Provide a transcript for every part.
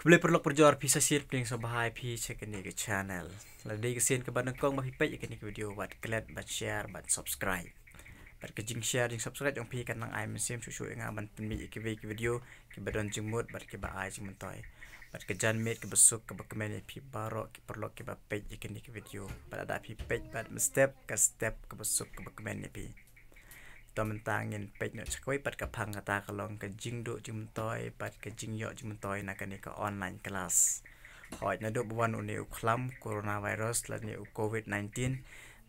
Kembali perlu perjuar bisa sir pling so bahai pi check ini ke channel. Ladi ke sin ke bandang kong mahi pay ini ke video buat klik buat share buat subscribe. Buat ke jing share jing subscribe jong pi kan nang ai mesim susu inga ban penmi ke video ke badon jing mood buat ke ba ai jing mentoy. Buat ke jan mate ke besuk ke bakmen pi baro ke perlu ke ba pay ini ke video. Buat ada pi pay buat step ke besuk ke bakmen pi. Tao mình ta ngin page no chakoi pat ka phang ta ka long ka jing do jim toy pat ka jing yo jim toy na ka ni ka online class hoi na do buan uni uklam coronavirus la ni covid-19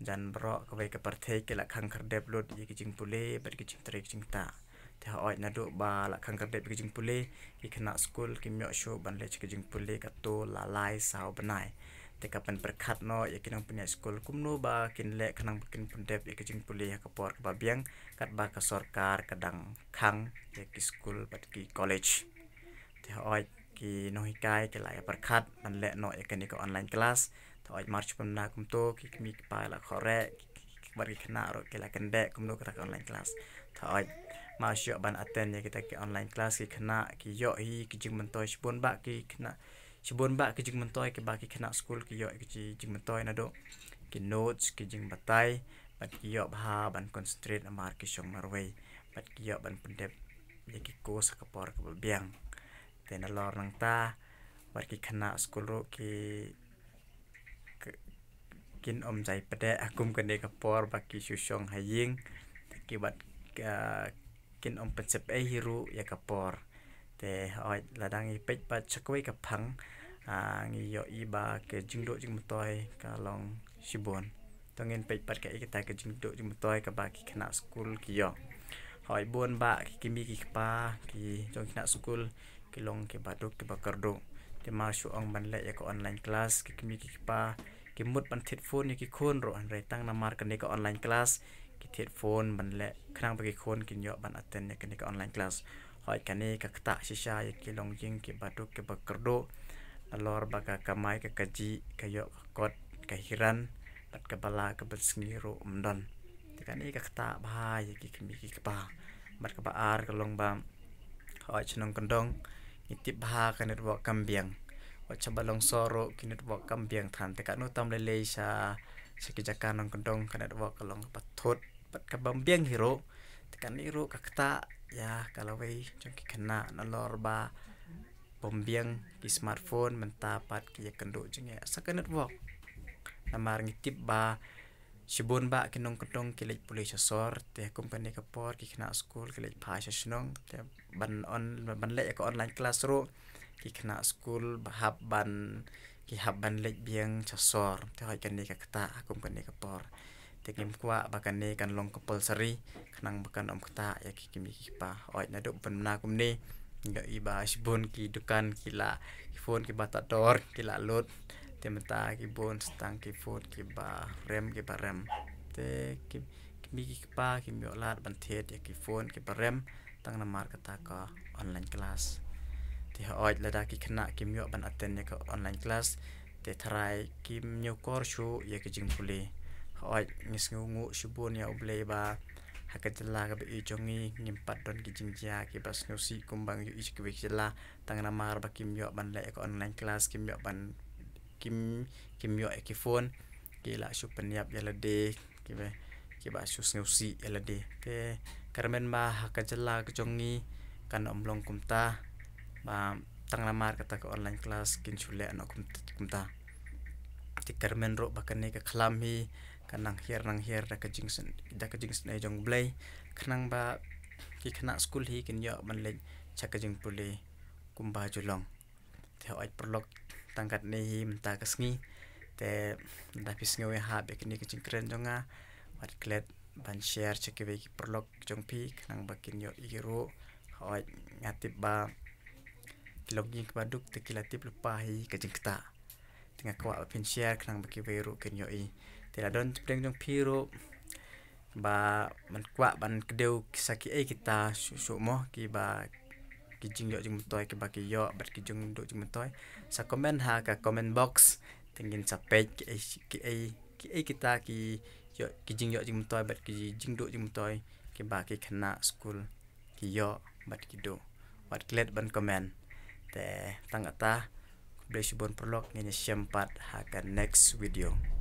jan bro ka vai ka parthe ke la khang khar dep lot yi ki jing pule pat ki jing trek jing ta te hoi na do ba la khang khar dep ki jing pule ki khana school ki myo show ban le ki jing pule ka to la lai sao banai te kapan perkat no ya kinang punya school kumno ba kin le kanang bikin pendep ya kijing puli ya kapor ka biang kat ba ka sorkar kadang khang ya ki school bat ki college te oi ki no hikai ke la ya perkat man le no ya kini ka online class te oi march pemna kumto ki mi pa la khore bar ki khna ro ke la kende kumno ka online class te oi ma syo ban attend ya kita ki online class ki khna ki yo hi ki jing mentoy spon ba ki khna Sibon ba ki jing mentoy ke ba ki kena school ki yo ki jing mentoy na do ki notes ki jing batai bat ki yo ba ban concentrate amar ki shong marway bat ki yo ban pendep ye ki ko sa kapor ka biang te na lor nang ta bat ki kena school ro ki kin om jai pede akum ka ne kapor ba ki shu shong haying ki bat kin om pensep hiru ya kapor te oi ladang i pech pat chakoi ka phang ngi yo i ba ke jingdo jing mtoy ka long shibon tongin pech pat ka ikita ke jingdo jing mtoy ka ba ki khana school ki yo hoi bon ba ki mi ki pa ki jong khana school ki long ke baduk ke bakardo te ma shu ong ban le ya ka online class ki mi ki pa ki mut ban thit phone ki khon ro an re tang na mar ka ne ka online class ki thit phone ban le khnang ba ki khon ki yo ban attend ne ka online class hoi kani ka kta shisha ya ki long jing ki baduk ke bakardo alor baka kamai ka kaji kayo kot ka hiran pat ka bala ka bersngiro umdon kani ka kta ba ya ki kmi ki pa bat ka baar ka long ba hoi chnong kondong itip ba ka network kambiang wa chabalong soro ki network kambiang than te ka no tam le sa sekijakan nong kondong ka network ka long pathot pat ka bambiang hero tekan iro ka kta ya kalau wei jong ki kena nalor ba bombiang ki smartphone mentapat ki kendo jeng ya saka network namar ngitip ba shibon ba kinong kentong ki lej pulih sor te company ka por ki kena school ki lej pa snong te ban on ban le ka online class ro ki kena school hab ban ki hab ban lej biang sor te hoi kan ni ka kata company ka por te kim kwa bakan ni kan long compulsory kanang bakan om kata ya ki kimi ki pa oi na do ban na kum ni nggak iba sibon ki dukan kila phone ki bata dor kila load te mata ki bon stang ki phone ki ba rem ki ba rem te kimi ki pa ki mi lat ban the ya ki phone ki ba rem tang na mar kata ka online class te oi la da ki khna ki mi ban attend ya ka online class te tharai ki mi kor shu ya ki jing puli oi ngis ngu shibon ya uble ba hakatla ka bi jongi ngimpat don ki jingjia ki bas nusi kumbang yu is ki wikila tangna mar ba kim yo ban le ko online class kim yo ban kim yo ki phone ki la shu penyap ya lade ki be ki ba shu nusi ya lade te karmen ba hakatla ka jongi kan omlong kumta ba tangna mar kata ko online class kin chule no kumta ti karmen ro bakane ka khlam hi kanang hier da ka jingsen na jong blay kanang ba ki khana school hi kin yo man le chaka jing puli kumba julong te oi perlok tangkat ne hi menta ka sngi te da pis ngewe ha be kin ki jing kren jonga wat klet ban share cheke be ki perlok jong pi kanang ba kin yo iro oi ngatip ba kilogin ka baduk te kilatip lupa hi ka jing kta tengah kwa pin share kanang ba ki weru kin yo i tela don spreng jong piro ba man kwa ban kedeu kisaki kita su mo ki ba ki jing yo jing toy ki ba ki yo bat ki jing do jing toy sa comment ha ka comment box tingin sa page ki kita ki yo ki jing yo jing toy bat ki jing do jing toy ki ba ki khana school ki yo bat ki do bat klet ban comment te tangata blesibon prolog ngini sempat hakan next video.